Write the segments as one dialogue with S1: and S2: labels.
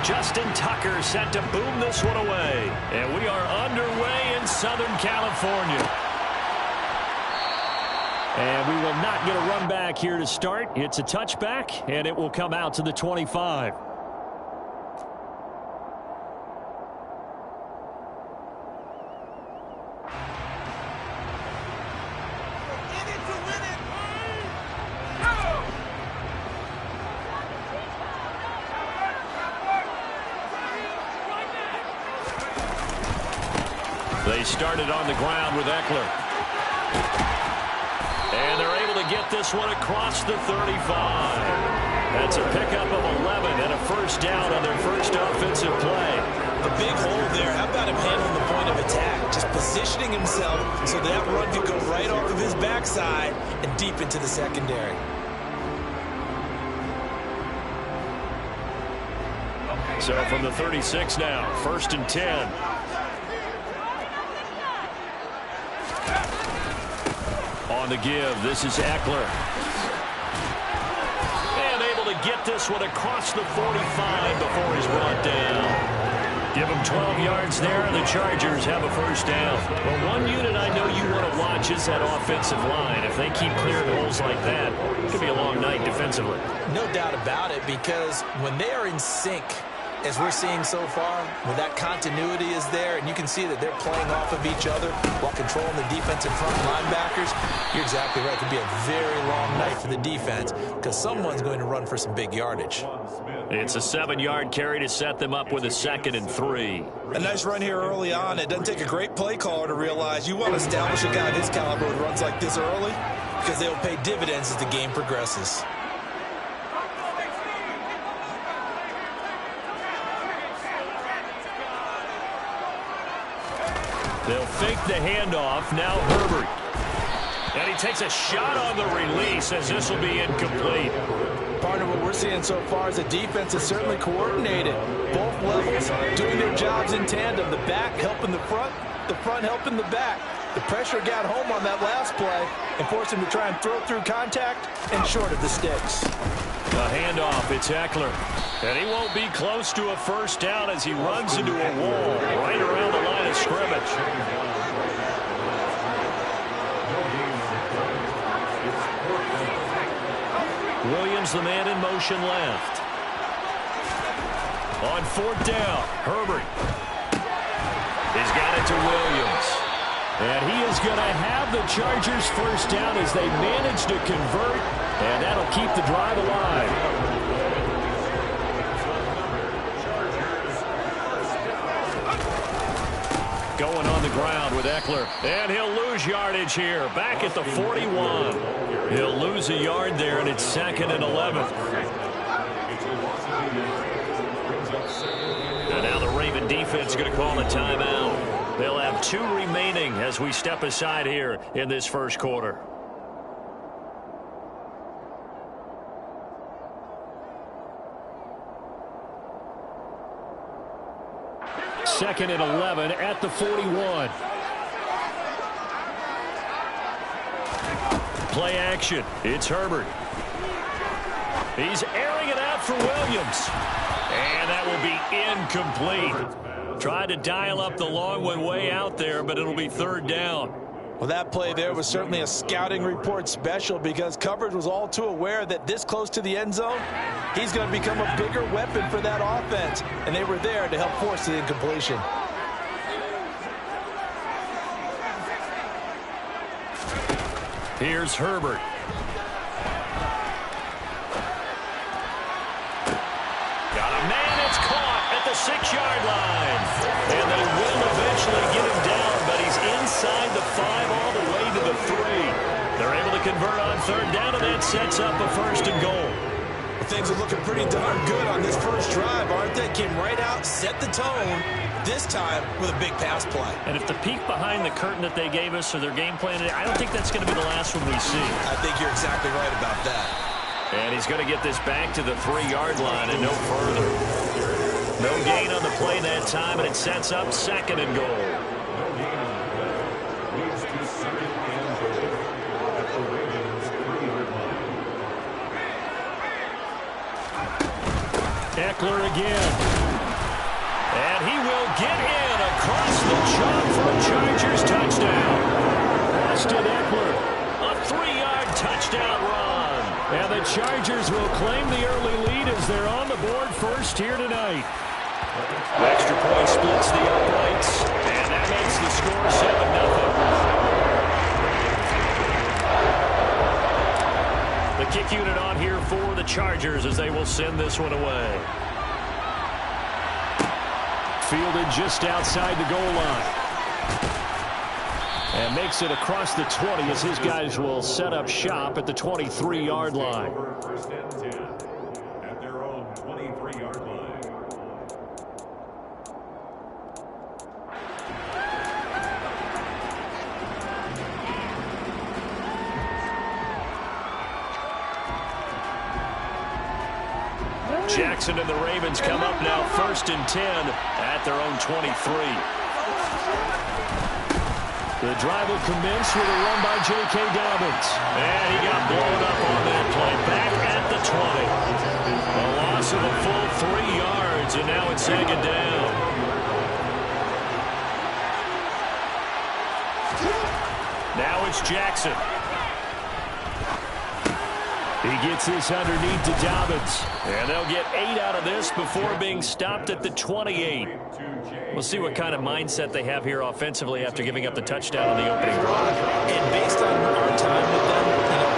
S1: Justin Tucker set to boom this one away. And we are underway in Southern California. And we will not get a run back here to start. It's a touchback, and it will come out to the 25. They started on the ground with Eckler. And they're able to get this one across the 35. That's a pickup of 11 and a first down on their first offensive play.
S2: The big hole there, how about him handling the point of attack? Just positioning himself so that run could go right off of his backside and deep into the secondary.
S1: So from the 36 now, 1st and 10. On the give, this is Eckler. And able to get this one across the 45 before he's brought down. Give him 12 yards there, and the Chargers have a first down. Well, one unit I know you want to watch is that offensive line. If they keep clearing holes like that, it could be a long night defensively.
S2: No doubt about it, because when they are in sync, as we're seeing so far, when that continuity is there, and you can see that they're playing off of each other while controlling the defensive front linebackers, you're exactly right. It could be a very long night for the defense because someone's going to run for some big yardage.
S1: It's a 7-yard carry to set them up with a 2nd and 3.
S2: A nice run here early on. It doesn't take a great play caller to realize you want to establish a guy of his caliber who runs like this early because they'll pay dividends as the game progresses.
S1: They'll fake the handoff. Now Herbert. And he takes a shot on the release as this will be incomplete.
S2: Partner, what we're seeing so far is the defense is certainly coordinated. Both levels doing their jobs in tandem. The back helping the front helping the back. The pressure got home on that last play and forced him to try and throw through contact and short of the sticks.
S1: A handoff, it's Eckler. And he won't be close to a first down as he runs into a wall right around the line of scrimmage. Williams, the man in motion left. On 4th down, Herbert. He's got it to Williams. And he is going to have the Chargers first down as they manage to convert, and that'll keep the drive alive. Going on the ground with Eckler, and he'll lose yardage here, back at the 41. He'll lose a yard there, and it's 2nd and 11. And now the Raven defense is going to call a timeout. They'll have 2 remaining as we step aside here in this first quarter. Second and 11 at the 41. Play action. It's Herbert. He's airing it out for Williams. And that will be incomplete. Tried to dial up the long one way out there, but it'll be 3rd down.
S2: Well, that play there was certainly a scouting report special because coverage was all too aware that this close to the end zone, he's going to become a bigger weapon for that offense. And they were there to help force the incompletion.
S1: Here's Herbert. Got a man, it's caught at the 6-yard line. And they will eventually get him down, but he's inside the 5 all the way to the 3. They're able to convert on 3rd down, and that sets up a 1st and goal.
S2: Well, things are looking pretty darn good on this first drive, aren't they? Came right out, set the tone, this time with a big pass play.
S1: And if the peek behind the curtain that they gave us or their game plan, I don't think that's going to be the last one we see.
S2: I think you're exactly right about that.
S1: And he's going to get this back to the 3-yard line and no further. No gain on the play that time, and it sets up 2nd and goal. Eckler again. And he will get in across the chalk for a Chargers touchdown. Austin Eckler, a 3-yard touchdown run. And the Chargers will claim the early lead as they're on the board first here tonight. Extra point splits the uprights, and that makes the score 7-0. The kick unit on here for the Chargers as they will send this one away. Fielded just outside the goal line. And makes it across the 20 as his guys will set up shop at the 23-yard line.
S3: First and 10 at their own 23-yard line.
S1: Jackson and the Ravens come up now first and 10 at their own 23. The drive will commence with a run by J.K. Dobbins. And he got blown up on that play. Back at the 20. A loss of a full 3 yards, and now it's second down. Now it's Jackson. He gets this underneath to Dobbins. And they'll get 8 out of this before being stopped at the 28. We'll see what kind of mindset they have here offensively after giving up the touchdown on the opening drive.
S2: And based on our time with them,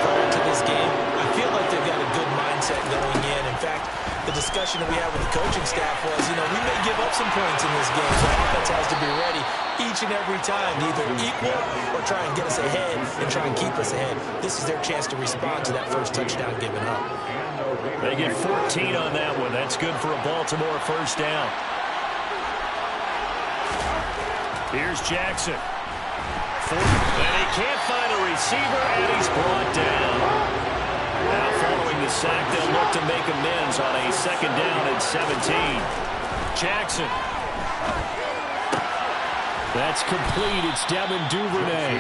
S2: prior to this game, I feel like they've got a good mindset going in. In fact, the discussion that we had with the coaching staff was, we may give up some points in this game, so our offense has to be ready each and every time to either equal or try and get us ahead and try and keep us ahead. This is their chance to respond to that first touchdown given up.
S1: They get 14 on that one. That's good for a Baltimore first down. Here's Jackson. And he can't find a receiver, and he's brought down. Now following the sack, they'll look to make amends on a second down at 17. Jackson. That's complete. It's Devin Duvernay.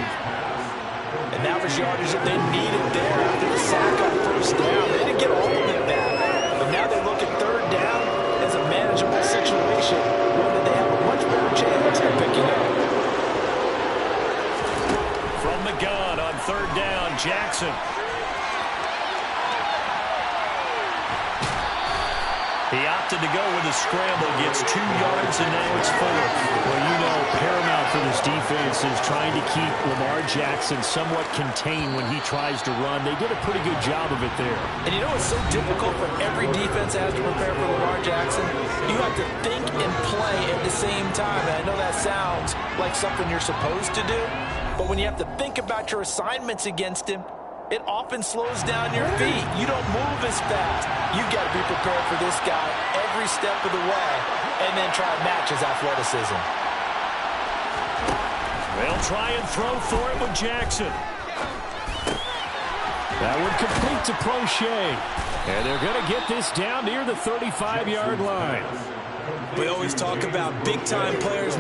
S2: And now for yardage that they needed there after the sack on first down. They didn't get all of it back. But now they look at third down as a manageable situation, one that they have a much better chance of picking up.
S1: From the gun on third down, Jackson. He opted to go with a scramble, gets 2 yards, and now it's 4.
S4: Well, paramount for this defense is trying to keep Lamar Jackson somewhat contained when he tries to run. They did a pretty good job of it there.
S2: And it's so difficult for every defense that has to prepare for Lamar Jackson. You have to think and play at the same time. And I know that sounds like something you're supposed to do, but when you have to think about your assignments against him, it often slows down your feet. You don't move as fast. You've got to be prepared for this guy every step of the way and then try to match his athleticism.
S1: They'll try and throw for it with Jackson.
S4: That would complete to Prochet. And they're going to get this down near the 35-yard line.
S2: We always talk about big-time players.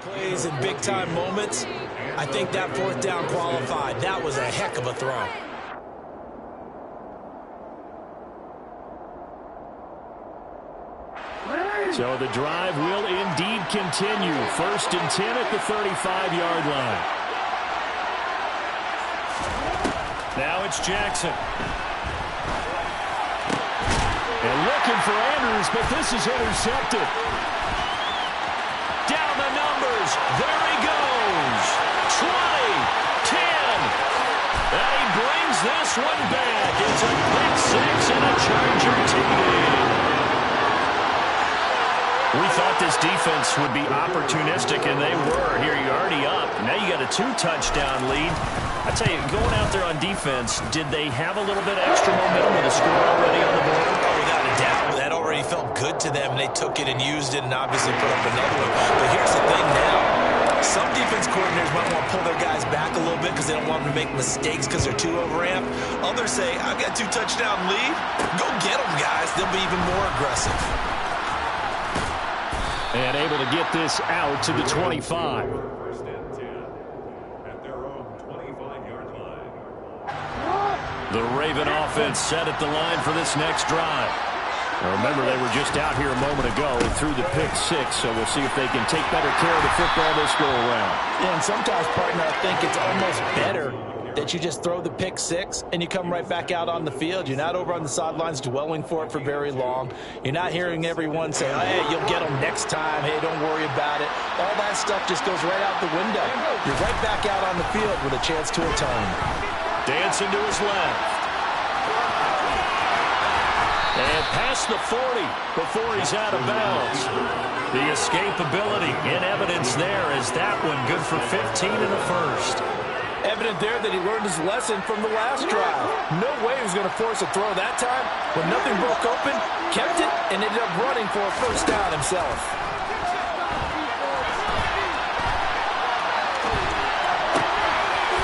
S2: Plays in big-time moments. I think that fourth down qualified. That was a heck of a throw.
S4: So the drive will indeed continue. 1st and 10 at the 35-yard line.
S1: Now it's Jackson.
S4: And looking for Andrews, but this is intercepted.
S1: Down the numbers. There he goes. 20, 10. And he brings this one back. It's a pick six and a Charger TD. We thought this defense would be opportunistic, and they were. Here, you're already up. Now you got a 2-touchdown lead. I tell you, going out there on defense, did they have a little bit extra momentum with a score already on the board?
S2: Oh, without a doubt. That already felt good to them. They took it and used it and obviously put up another one. But here's the thing now. Some defense coordinators might want to pull their guys back a little bit because they don't want them to make mistakes because they're too overamped. Others say, I've got a 2-touchdown lead. Go get them, guys. They'll be even more aggressive.
S4: And able to get this out to the 25.
S3: 1st and 10 at their own 25-yard line.
S1: The Raven offense set at the line for this next drive.
S4: Now remember, they were just out here a moment ago and threw the pick six, so we'll see if they can take better care of the football this go around.
S2: Yeah, and sometimes, partner, I think it's almost better that you just throw the pick six and you come right back out on the field. You're not over on the sidelines dwelling for it for very long. You're not hearing everyone say, hey, you'll get them next time. Hey, don't worry about it. All that stuff just goes right out the window. You're right back out on the field with a chance to atone.
S1: Dancing to his left. And past the 40 before he's out of bounds. The escapability in evidence there as that one good for 15 in the first.
S2: Evident there that he learned his lesson from the last drive. No way he was going to force a throw that time. When nothing broke open, kept it, and ended up running for a first down himself.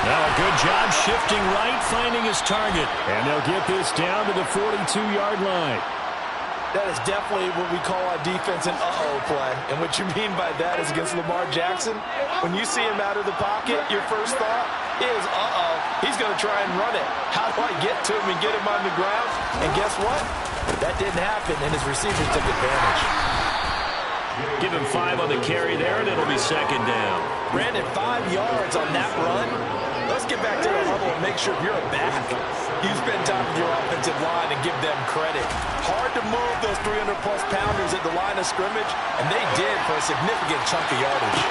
S1: Now a good job shifting right, finding his target.
S4: And they'll get this down to the 42-yard line.
S2: That is definitely what we call on defense an uh-oh play. And what you mean by that is against Lamar Jackson, when you see him out of the pocket, your first thought is, uh-oh, he's going to try and run it. How do I get to him and get him on the ground? And guess what? That didn't happen, and his receivers took advantage.
S1: Give him 5 on the carry there, and it'll be second down.
S2: Brandon, 5 yards on that run. Let's get back to the huddle and make sure if you're a back, you spend time with your offensive line and give them credit. Hard to move those 300-plus pounders at the line of scrimmage, and they did for a significant chunk of yardage.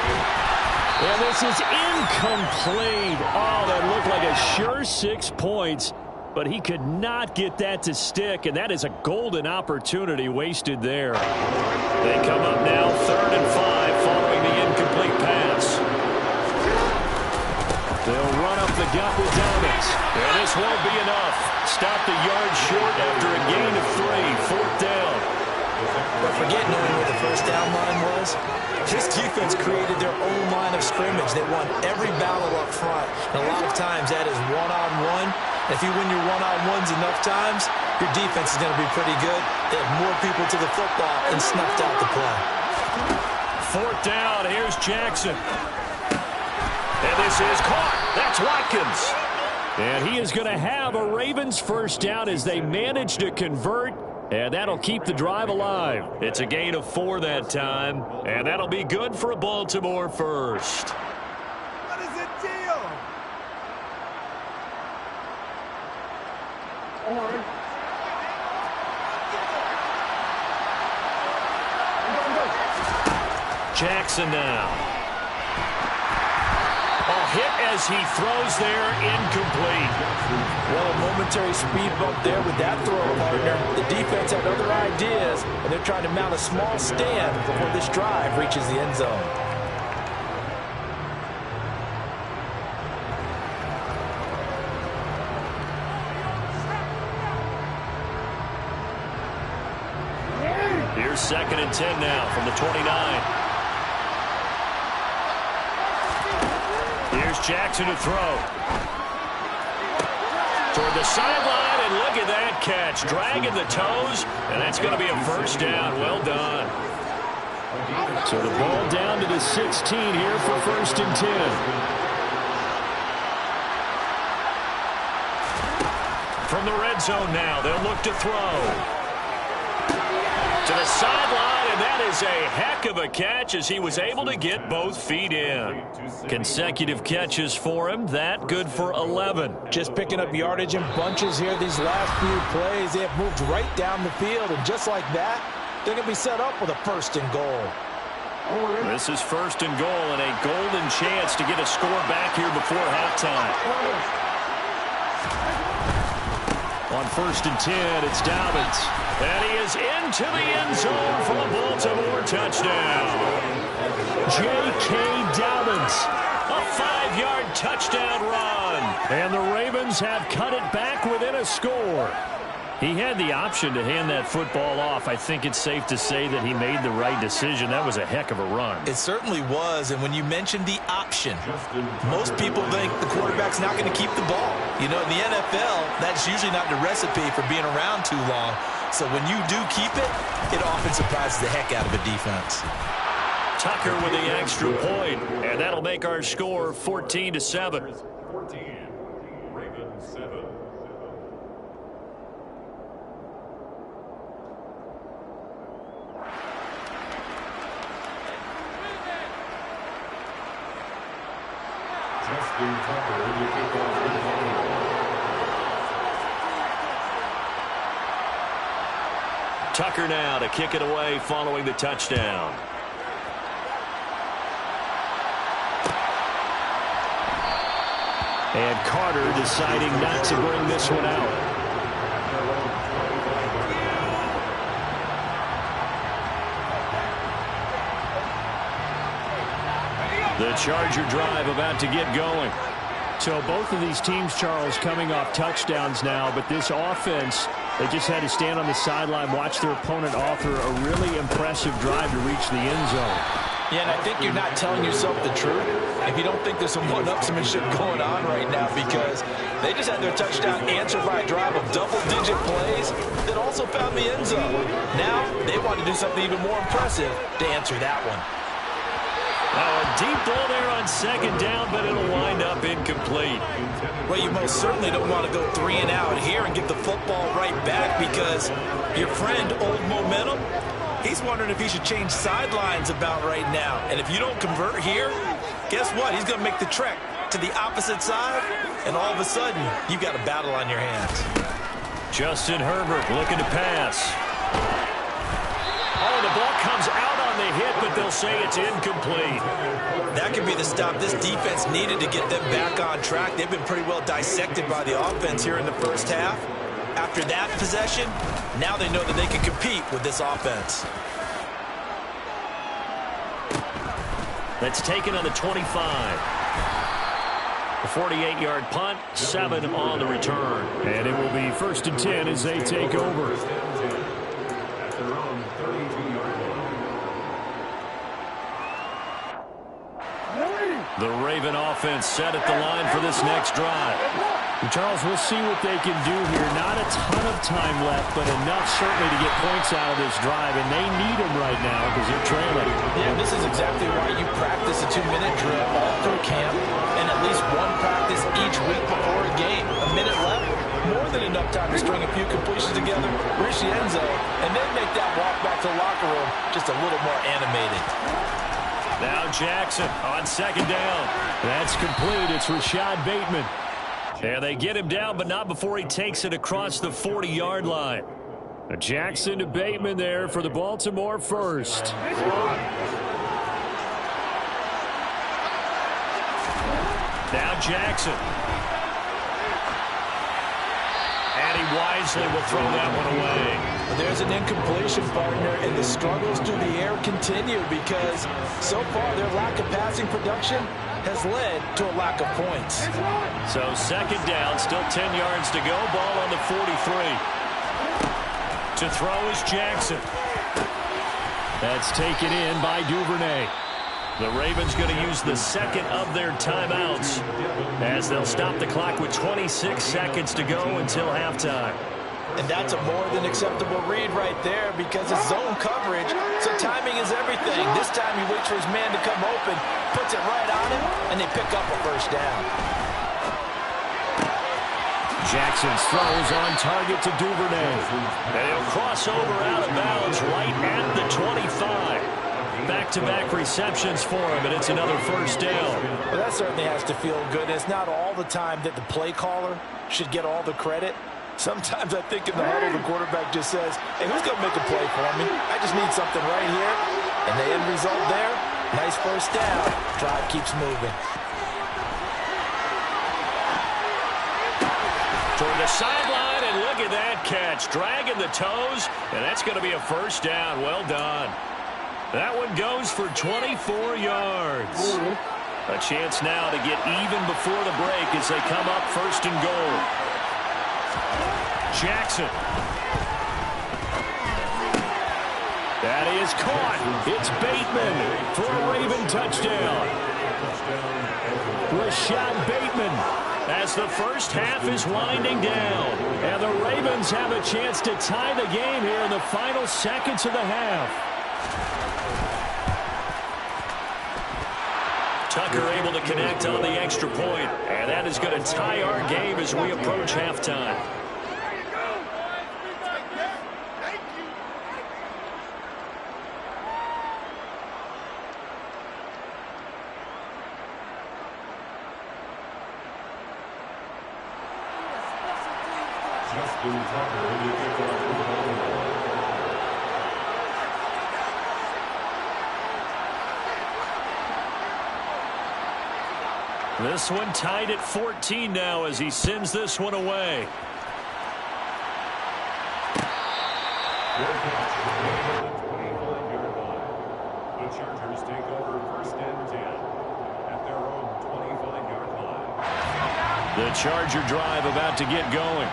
S4: And this is incomplete. Oh, that looked like a sure 6 points, but he could not get that to stick, and that is a golden opportunity wasted there.
S1: They come up now 3rd and 5 following the incomplete pass.
S4: They'll run up the gut with Dobbins.
S1: And this won't be enough. Stop the yard short after a gain of 3. 4th down.
S2: But forget knowing where the first down line was. This defense created their own line of scrimmage. They won every battle up front. And a lot of times that is one-on-one. If you win your one-on-ones enough times, your defense is going to be pretty good. They have more people to the football and snuffed out the play.
S1: 4th down. Here's Jackson. And this is caught. That's Watkins.
S4: And he is going to have a Ravens first down as they manage to convert. And that'll keep the drive alive.
S1: It's a gain of 4 that time. And that'll be good for a Baltimore first.
S5: What is the deal?
S1: Jackson now. Hit as he throws there, incomplete.
S2: Well, a momentary speed bump there with that throw, partner. The defense had other ideas, and they're trying to mount a small stand before this drive reaches the end zone.
S1: Here's 2nd and 10 now from the 29. Here's Jackson to throw. Toward the sideline, and look at that catch. Dragging the toes, and that's going to be a first down. Well done.
S4: So the ball down to the 16 here for 1st and 10.
S1: From the red zone now, they'll look to throw. To the sideline, and that is a heck of a catch as he was able to get both feet in. Consecutive catches for him. That good for 11.
S2: Just picking up yardage in bunches here these last few plays. They have moved right down the field, and just like that, they're going to be set up with a 1st and goal.
S1: This is 1st and goal and a golden chance to get a score back here before halftime.
S4: On 1st and 10, it's Dobbins.
S1: And he is into the end zone for a Baltimore touchdown.
S4: J.K. Dobbins.
S1: A 5-yard touchdown run.
S4: And the Ravens have cut it back within a score. He had the option to hand that football off. I think it's safe to say that he made the right decision. That was a heck of a run.
S2: It certainly was, and when you mentioned the option, most people think the quarterback's not going to keep the ball. You know, in the NFL, that's usually not the recipe for being around too long. So when you do keep it, it often surprises the heck out of a defense.
S1: Tucker with the extra point, and that'll make our score 14-7.
S3: 14, Ravens 7. Justin Tucker with the kickoff for the Baltimore.
S1: Tucker now to kick it away following the touchdown.
S4: And Carter deciding not to bring this one out. The Charger drive about to get going. So both of these teams, Charles, coming off touchdowns now, but this offense, they just had to stand on the sideline, watch their opponent author a really impressive drive to reach the end zone.
S2: Yeah, and I think you're not telling yourself the truth if you don't think there's some one-upsmanship going on right now, because they just had their touchdown answered by a drive of double-digit plays that also found the end zone. Now they want to do something even more impressive to answer that one.
S1: A deep ball there on 2nd down, but it'll wind up incomplete.
S2: Well, you most certainly don't want to go 3 and out here and get the football right back, because your friend, Old Momentum, he's wondering if he should change sidelines about right now. And if you don't convert here, guess what? He's going to make the trek to the opposite side, and all of a sudden, you've got a battle on your hands.
S1: Justin Herbert looking to pass. Oh, the ball comes out on the hit, but they'll say it's incomplete.
S2: That could be the stop this defense needed to get them back on track. They've been pretty well dissected by the offense here in the first half. After that possession, now they know that they can compete with this offense.
S1: That's taken on the 25. A 48-yard punt, 7 on the return.
S4: And it will be 1st and 10 as they take over.
S3: At their own 32-yard line.
S1: The Raven offense set at the line for this next drive.
S4: And Charles, we'll see what they can do here. Not a ton of time left, but enough certainly to get points out of this drive, and they need them right now because they're trailing.
S2: Yeah, this is exactly why you practice a 2-minute drill all through camp and at least one practice each week before a game. A minute left, more than enough time to string a few completions together, reach the end zone, and then make that walk back to the locker room just a little more animated.
S1: Now Jackson on 2nd down.
S4: That's complete. It's Rashad Bateman.
S1: And they get him down, but not before he takes it across the 40-yard line.
S4: Jackson to Bateman there for the Baltimore first.
S1: Now Jackson. And he wisely will throw that one away.
S2: There's an incompletion, partner, and the struggles through the air continue because so far their lack of passing production has led to a lack of points.
S1: So 2nd down, still 10 yards to go. Ball on the 43. To throw is Jackson.
S4: That's taken in by Duvernay.
S1: The Ravens going to use the 2nd of their timeouts as they'll stop the clock with 26 seconds to go until halftime.
S2: And that's a more than acceptable read right there because it's zone coverage, so timing is everything. This time he waits for his man to come open, puts it right on him, and they pick up a first down.
S4: Jackson's throws on target to Duvernay.
S1: And he'll cross over out of bounds right at the 25. Back-to-back receptions for him, and it's another first down.
S2: Well, that certainly has to feel good. It's not all the time that the play caller should get all the credit. Sometimes I think in the huddle, the quarterback just says, hey, who's going to make a play for me? I just need something right here. And the end result there, nice first down. Drive keeps moving.
S1: Toward the sideline, and look at that catch. Dragging the toes, and that's going to be a first down. Well done. That one goes for 24 yards. A chance now to get even before the break as they come up first and goal. Jackson.
S4: That is caught. It's Bateman for a Raven touchdown. Rashad Bateman
S1: As the first half is winding down.
S4: And the Ravens have a chance to tie the game here in the final seconds of the half.
S1: Tucker able to connect on the extra point. And that is going to tie our game as we approach halftime. This one tied at 14 now as he sends this one away.
S3: The Chargers take over first and 10 at their own 25-yard line.
S1: The Charger drive about to get going.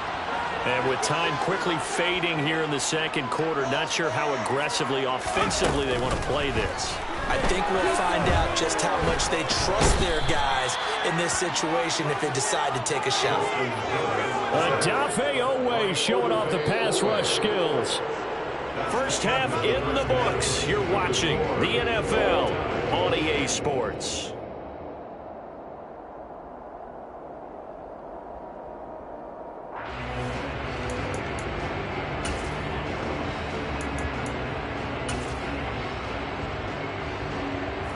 S1: And with time quickly fading here in the second quarter, not sure how aggressively, offensively they want to play this.
S2: I think we'll find out just how much they trust their guys in this situation if they decide to take a shot.
S4: Odafe Owe showing off the pass rush skills.
S1: First half in the books. You're watching the NFL on EA Sports.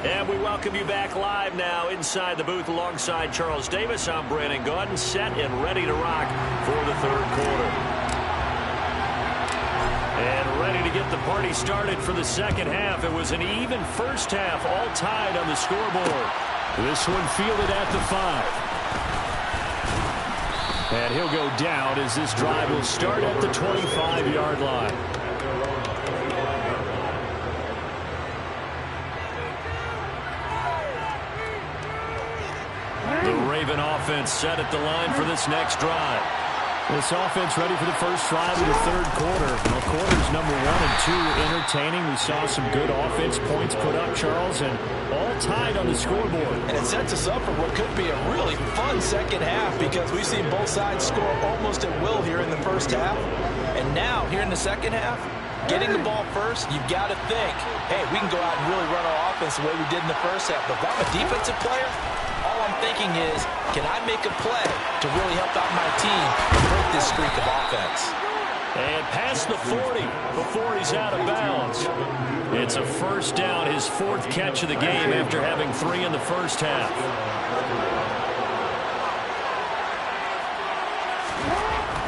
S1: And we welcome you back live now inside the booth alongside Charles Davis. I'm Brandon Gaudin, set and ready to rock for the third quarter. And ready to get the party started for the second half. It was an even first half, all tied on the scoreboard.
S4: This one fielded at the 5. And he'll go down as this drive will start at the 25-yard line.
S1: The Raven offense set at the line for this next drive.
S4: This offense ready for the first drive of the third quarter. Well, quarters number 1 and 2 entertaining. We saw some good offense points put up, Charles, and all tied on the scoreboard.
S2: And it sets us up for what could be a really fun second half because we've seen both sides score almost at will here in the first half. And now, here in the second half, getting the ball first, you've got to think, hey, we can go out and really run our offense the way we did in the first half. But if I'm a defensive player, all I'm thinking is, can I make a play to really help out my team and break this streak of offense?
S1: And past the 40 before he's out of bounds. It's a first down, his 4th catch of the game after having 3 in the first half.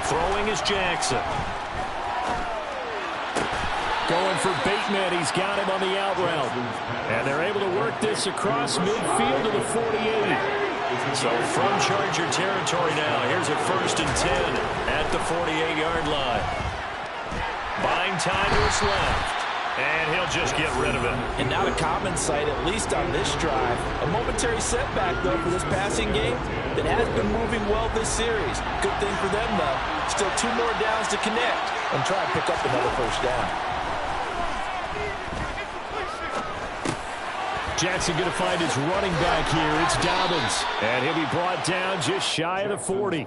S1: Throwing is Jackson.
S4: Going for Bateman. He's got him on the out route. And they're able to work this across midfield to the 48.
S1: So from Charger territory now, here's a first and 10 at the 48-yard line. Buying time to his left. And he'll just get rid of it.
S2: And not a common sight, at least on this drive. A momentary setback, though, for this passing game that has been moving well this series. Good thing for them, though. Still 2 more downs to connect and try and pick up another first down.
S4: Jackson going to find his running back here. It's Dobbins. And he'll be brought down just shy of the 40.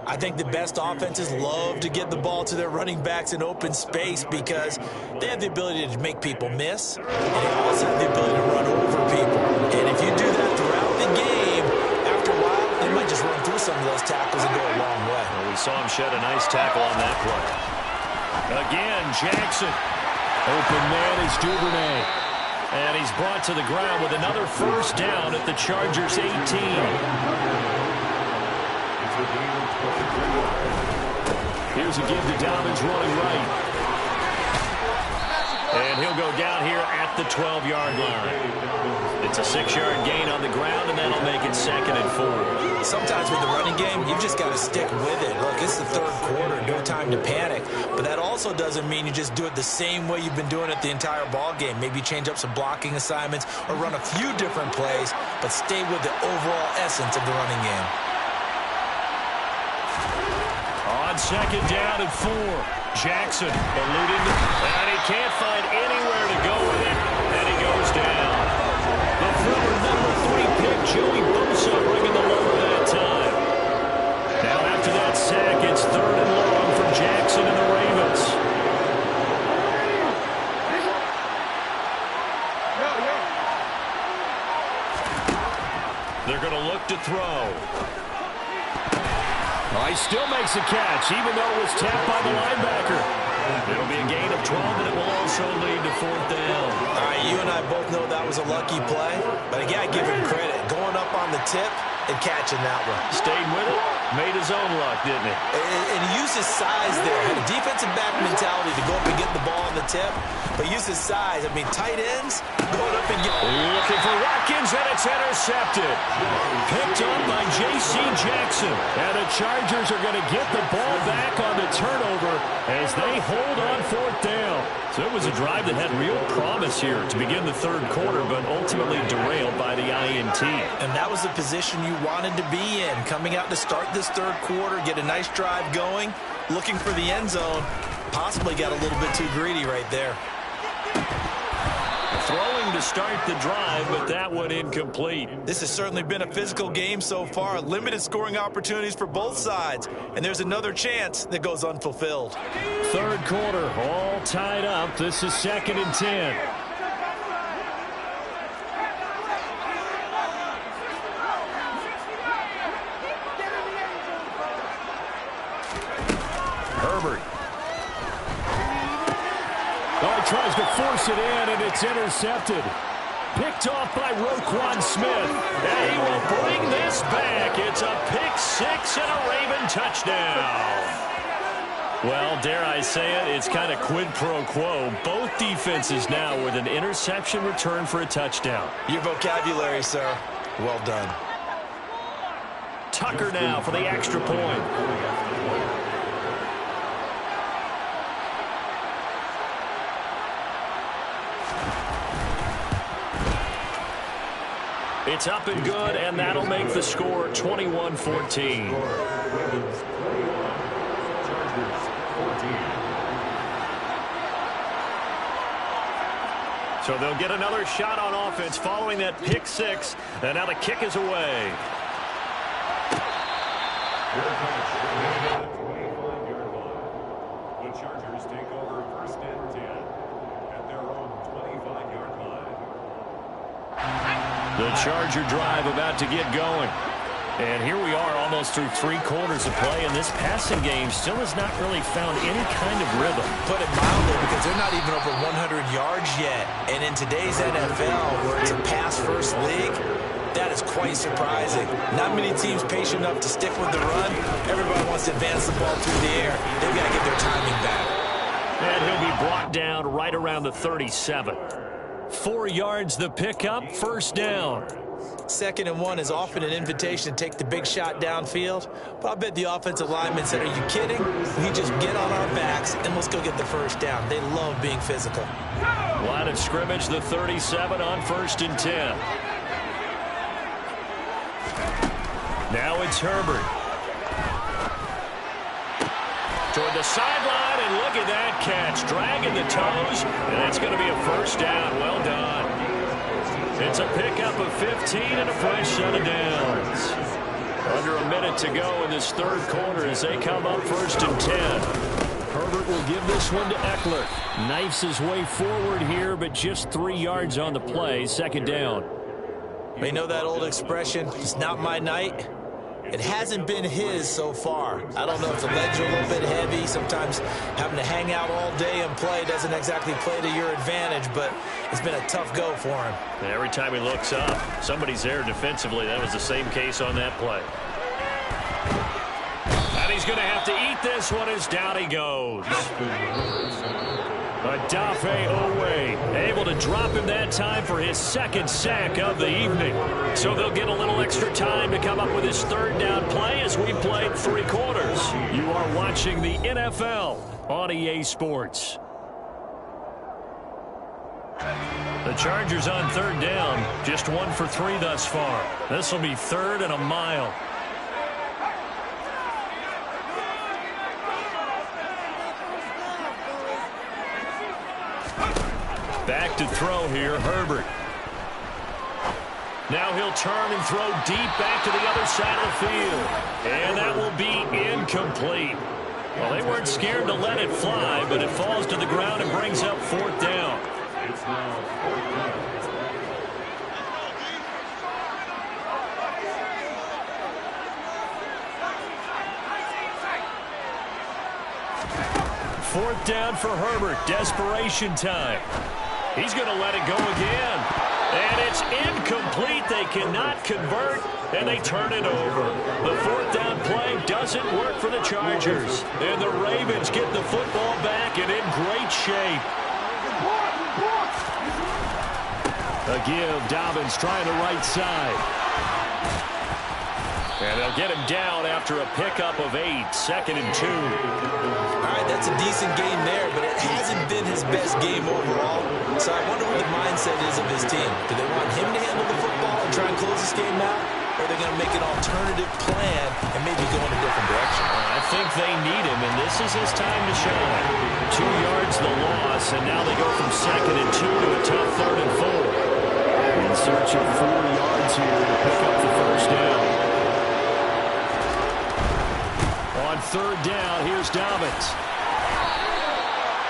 S2: I think the best offenses love to get the ball to their running backs in open space because they have the ability to make people miss, and they also have the ability to run over people. And if you do that throughout the game, after a while, they might just run through some of those tackles and go a long way.
S1: Well, we saw him shed a nice tackle on that play. Again, Jackson. Open man is Duvernay. And he's brought to the ground with another first down at the Chargers' 18. Here's a give to Dobbins running right. And he'll go down here at the 12-yard line. It's a 6-yard gain on the ground, and that'll make it 2nd and 4.
S2: Sometimes with the running game, you've just got to stick with it. Look, it's the third quarter, no time to panic. But that also doesn't mean you just do it the same way you've been doing it the entire ball game. Maybe change up some blocking assignments or run a few different plays, but stay with the overall essence of the running game.
S1: On 2nd down and 4, Jackson eluding, and he can't find anywhere to go with it, and he goes down. The former number 3 pick, Joey Bosa, bringing the lower that time. Now after that sack, it's 3rd and long for Jackson and the Ravens. They're going to look to throw. Oh, he still makes a catch, even though it was tapped by the linebacker. It'll be a gain of 12, and it will also lead to 4th down.
S2: All right, you and I both know that was a lucky play, but I got to give him credit. Going up on the tip and catching that one.
S1: Stayed with it, made his own luck, didn't he?
S2: And he used his size there. Had a defensive back mentality to go up and get the ball on the tip, but use his size. I mean, tight ends going up and get...
S1: Looking for Watkins, and it's intercepted. Picked up by J.C. Jackson. And the Chargers are going to get the ball back on the turnover as they hold on 4th down. So it was a drive that had real promise here to begin the third quarter, but ultimately derailed by the INT.
S2: And that was the position you wanted to be in. Coming out to start this third quarter, get a nice drive going, looking for the end zone. Possibly got a little bit too greedy right there.
S1: Throwing to start the drive, but that one incomplete.
S2: This has certainly been a physical game so far. Limited scoring opportunities for both sides. And there's another chance that goes unfulfilled.
S1: Third quarter, all tied up. This is 2nd and 10. Herbert. Oh, he tries to force it in, and it's intercepted. Picked off by Roquan Smith. And he will bring this back. It's a pick 6 and a Raven touchdown. Well, dare I say it, it's kind of quid pro quo. Both defenses now with an interception return for a touchdown.
S2: Your vocabulary, sir. Well done.
S1: Tucker now for the extra point. It's up and good, and that'll make the score 21-14. So they'll get another shot on offense following that pick 6, and now the kick is away.
S3: The Chargers take over 1st and 10 at their own 25-yard line.
S1: The Charger drive about to get going. And here we are almost through 3 quarters of play, and this passing game still has not really found any kind of rhythm.
S2: Put it mildly, because they're not even over 100 yards yet. And in today's NFL, where it's a pass-first league, that is quite surprising. Not many teams patient enough to stick with the run. Everybody wants to advance the ball through the air. They've got to get their timing back.
S1: And he'll be brought down right around the 37. 4 yards the pickup, 1st down.
S2: 2nd and 1 is often an invitation to take the big shot downfield. But I bet the offensive lineman said, are you kidding? We just get on our backs and let's go get the 1st down. They love being physical.
S1: Line of scrimmage, the 37 on 1st and 10. Now it's Herbert. Toward the sideline, and look at that catch. Dragging the toes, and it's going to be a 1st down. Well done. It's a pickup of 15 and a fresh set of downs.
S4: Under a minute to go in this third quarter as they come up 1st and 10. Herbert will give this one to Eckler. Knifes his way forward here, but just 3 yards on the play. 2nd down.
S2: You know that old expression, it's not my night? It hasn't been his so far. I don't know if the legs are a little bit heavy. Sometimes having to hang out all day and play doesn't exactly play to your advantage, but it's been a tough go for him.
S4: And every time he looks up, somebody's there defensively. That was the same case on that play. And he's going to have to eat this one as down he goes. Adafe Owe able to drop him that time for his 2nd sack of the evening. So they'll get a little extra time to come up with his 3rd down play as we played 3 quarters. You are watching the NFL on EA Sports. The Chargers on 3rd down, just 1 for 3 thus far. This will be 3rd and a mile. Back to throw here, Herbert. Now he'll turn and throw deep back to the other side of the field. And that will be incomplete. Well, they weren't scared to let it fly, but it falls to the ground and brings up 4th down.
S3: It's now 4th down.
S4: Fourth down for Herbert. Desperation time. He's going to let it go again. And it's incomplete. They cannot convert, and they turn it over. The 4th down play doesn't work for the Chargers. And the Ravens get the football back and in great shape. A give. Dobbins trying the right side. And they'll get him down after a pickup of 8. 2nd and 2.
S2: All right, that's a decent game there, but it hasn't been his best game overall. So I wonder what the mindset is of his team. Do they want him to handle the football and try and close this game out? Or are they going to make an alternative plan and maybe go in a different direction?
S4: I think they need him, and this is his time to shine. 2 yards the loss, and now they go from 2nd and 2 to a tough 3rd and 4. In search of 4 yards here to pick up the 1st down. On 3rd down, here's Dobbins.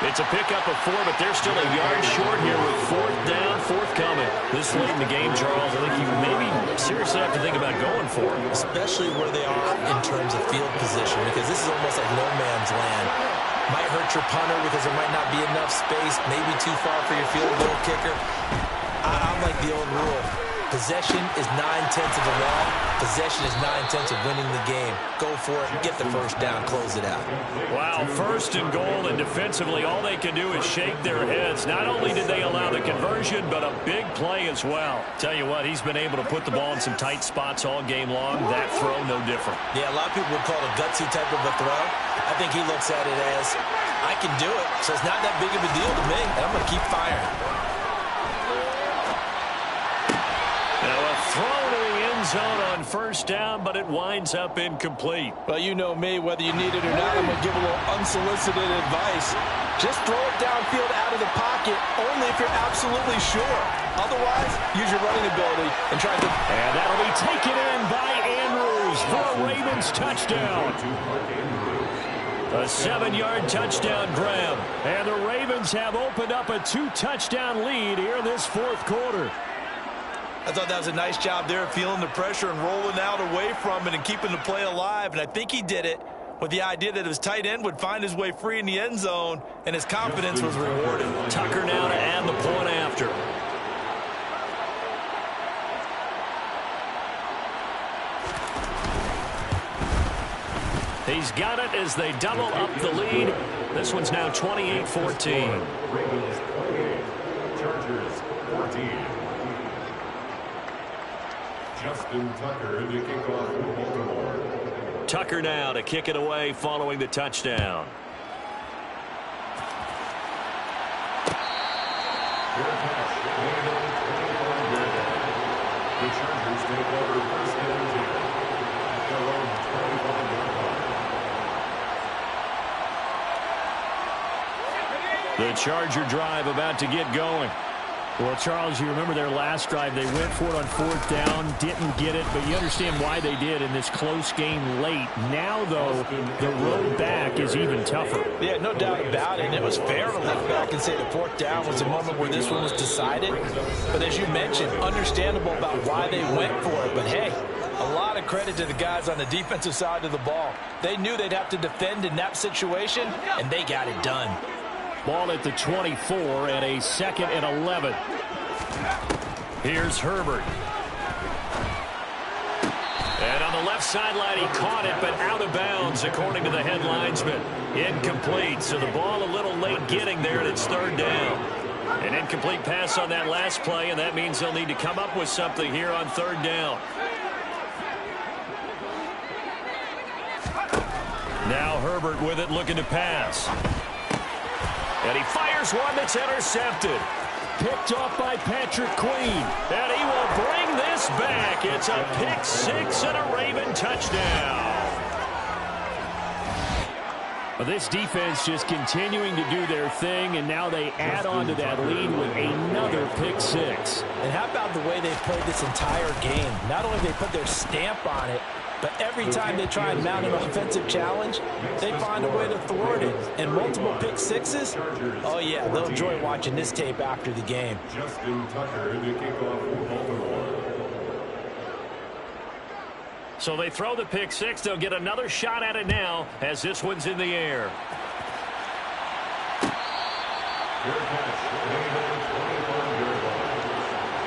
S4: It's a pickup of 4, but they're still a yard short here with 4th down, forthcoming. This late in the game, Charles, I think you maybe seriously have to think about going for it.
S2: Especially where they are in terms of field position, because this is almost like no man's land. Might hurt your punter because there might not be enough space, maybe too far for your field goal kicker. I'm like the old rule. Possession is 9/10 of the law. Possession is 9/10 of winning the game. Go for it, get the 1st down, close it out.
S4: Wow, 1st and goal, and defensively all they can do is shake their heads. Not only did they allow the conversion, but a big play as well. Tell you what, he's been able to put the ball in some tight spots all game long. That throw, no different.
S2: Yeah, a lot of people would call it a gutsy type of a throw. I think he looks at it as, I can do it, so it's not that big of a deal to me, and I'm going to keep firing.
S4: Now a throw to the end zone on 1st down, but it winds up incomplete.
S6: Well, you know me, whether you need it or not, I'm going to give a little unsolicited advice. Just throw it downfield out of the pocket, only if you're absolutely sure. Otherwise, use your running ability and try to...
S4: And that'll be taken in by Andrews for a Ravens touchdown. A 7-yard touchdown grab. And the Ravens have opened up a 2-touchdown lead here in this 4th quarter.
S2: I thought that was a nice job there, feeling the pressure and rolling out away from it and keeping the play alive. And I think he did it with the idea that his tight end would find his way free in the end zone, and his confidence was rewarded.
S4: Tucker now to add the point after. He's got it as they double up the lead. This one's now 28-14.
S3: Ravens 28, Chargers 14. Justin Tucker to kick off for Baltimore.
S4: Tucker now to kick it away following the touchdown.
S3: The Chargers take over 1st and 10 at their own 25-yard line.
S4: The Charger drive about to get going. Well, Charles, you remember their last drive. They went for it on 4th down, didn't get it, but you understand why they did in this close game late. Now, though, the road back is even tougher.
S2: Yeah, no doubt about it. And it was fair to look back and say the 4th down was the moment where this one was decided. But as you mentioned, understandable about why they went for it. But, hey, a lot of credit to the guys on the defensive side of the ball. They knew they'd have to defend in that situation, and they got it done.
S4: Ball at the 24 and a 2nd and 11. Here's Herbert.
S1: And on the left sideline, he caught it, but out of bounds, according to the head linesman. Incomplete, so the ball a little late getting there, and it's 3rd down. An incomplete pass on that last play, and that means they'll need to come up with something here on 3rd down. Now Herbert with it, looking to pass. And he fires one that's intercepted.
S4: Picked off by Patrick Queen.
S1: And he will bring this back. It's a pick 6 and a Raven touchdown.
S4: Well, this defense just continuing to do their thing, and now they add on to that lead with another pick 6.
S2: And how about the way they've played this entire game? Not only they put their stamp on it, but every time they try and mount an offensive challenge, they find a way to thwart it. And multiple pick 6s, oh yeah, they'll enjoy watching this tape after the game.
S3: Justin Tucker to kick off for Baltimore.
S1: So they throw the pick 6. They'll get another shot at it now as this one's in the air.
S3: Fair catch, made at the 25-yard line.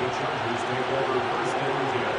S3: The Chargers take over 1st and 10.